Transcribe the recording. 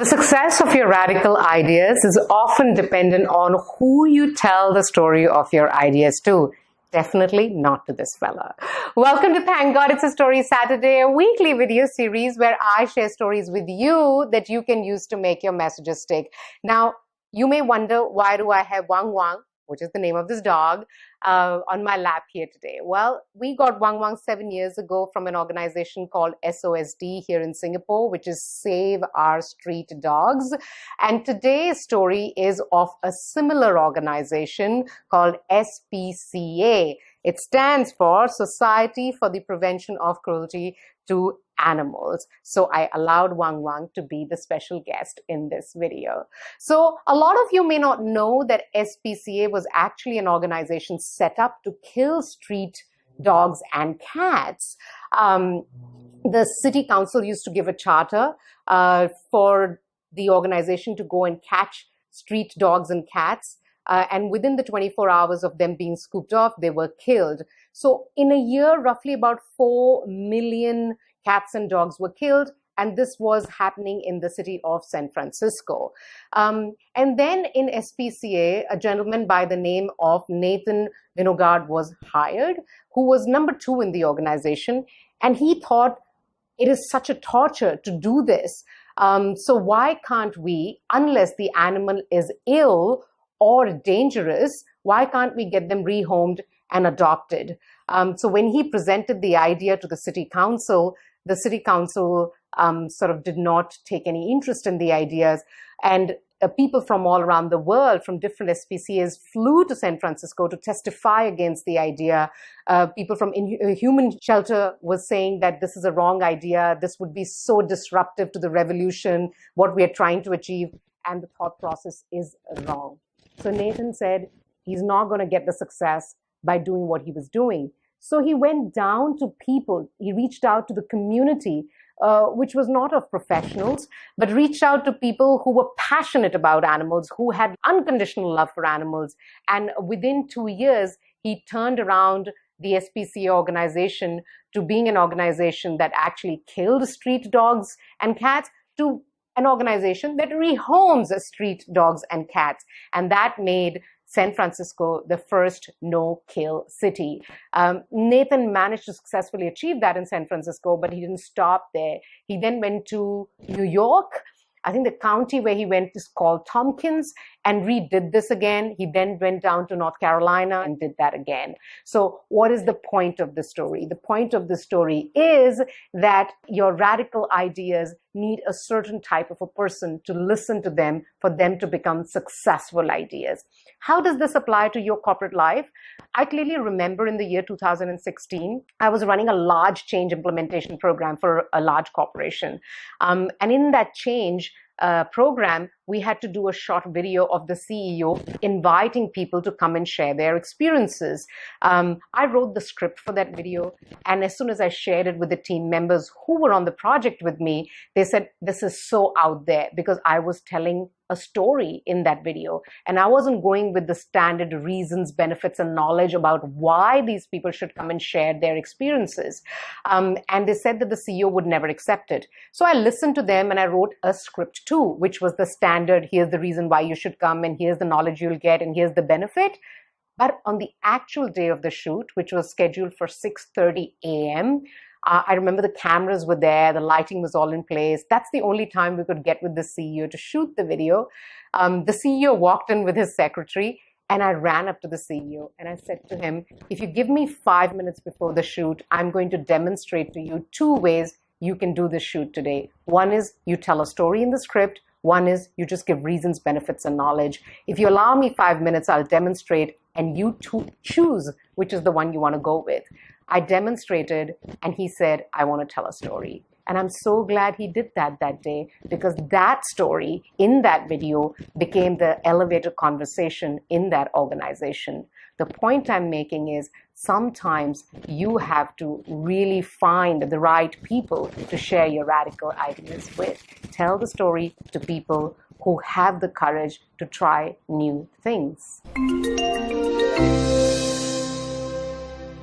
The success of your radical ideas is often dependent on who you tell the story of your ideas to. Definitely not to this fella. Welcome to Thank God It's a Story Saturday, a weekly video series where I share stories with you that you can use to make your messages stick. Now, you may wonder, why do I have Wang Wang, which is the name of this dog, on my lap here today? Well, we got Wang Wang 7 years ago from an organization called SOSD here in Singapore, which is Save Our Street Dogs. And today's story is of a similar organization called SPCA. It stands for Society for the Prevention of Cruelty to Animals. So I allowed Wang Wang to be the special guest in this video. So a lot of you may not know that SPCA was actually an organization set up to kill street dogs and cats. The city council used to give a charter for the organization to go and catch street dogs and cats. And within the 24 hours of them being scooped off, they were killed. So in a year, roughly about 4 million cats and dogs were killed, and this was happening in the city of San Francisco. And then in SPCA, a gentleman by the name of Nathan Vinogard was hired, who was number 2 in the organization, and he thought, it is such a torture to do this. So why can't we, unless the animal is ill or dangerous, why can't we get them rehomed and adopted? So when he presented the idea to the city council sort of did not take any interest in the ideas. And people from all around the world, from different SPCAs, flew to San Francisco to testify against the idea. People from Human Shelter was saying that this is a wrong idea. This would be so disruptive to the revolution, what we are trying to achieve, and the thought process is wrong. So Nathan said he's not going to get the success by doing what he was doing. So he went down to people. He reached out to the community, which was not of professionals, but reached out to people who were passionate about animals, who had unconditional love for animals. And within 2 years, he turned around the SPCA organization to being an organization that actually killed street dogs and cats to an organization that rehomes street dogs and cats. And that made San Francisco the first no-kill city. Nathan managed to successfully achieve that in San Francisco, but he didn't stop there. He then went to New York. I think the county where he went is called Tompkins, and redid this again. He then went down to North Carolina and did that again. So what is the point of the story? The point of the story is that your radical ideas need a certain type of a person to listen to them for them to become successful ideas. How does this apply to your corporate life? I clearly remember in the year 2016, I was running a large change implementation program for a large corporation. And in that change program, we had to do a short video of the CEO inviting people to come and share their experiences. I wrote the script for that video, and as soon as I shared it with the team members who were on the project with me, they said, this is so out there, because I was telling a story in that video. And I wasn't going with the standard reasons, benefits, and knowledge about why these people should come and share their experiences. And they said that the CEO would never accept it. So I listened to them and I wrote a script too, which was the standard, here's the reason why you should come, and here's the knowledge you'll get, and here's the benefit. But on the actual day of the shoot, which was scheduled for 6:30 a.m., I remember the cameras were there, the lighting was all in place. That's the only time we could get with the CEO to shoot the video. The CEO walked in with his secretary, and I ran up to the CEO and I said to him, if you give me 5 minutes before the shoot, I'm going to demonstrate to you 2 ways you can do this shoot today. One is you tell a story in the script. One is you just give reasons, benefits, and knowledge. If you allow me 5 minutes, I'll demonstrate, and you choose which is the one you want to go with. I demonstrated, and he said, I want to tell a story. And I'm so glad he did that day, because that story in that video became the elevator conversation in that organization. The point I'm making is sometimes you have to really find the right people to share your radical ideas with. Tell the story to people who have the courage to try new things.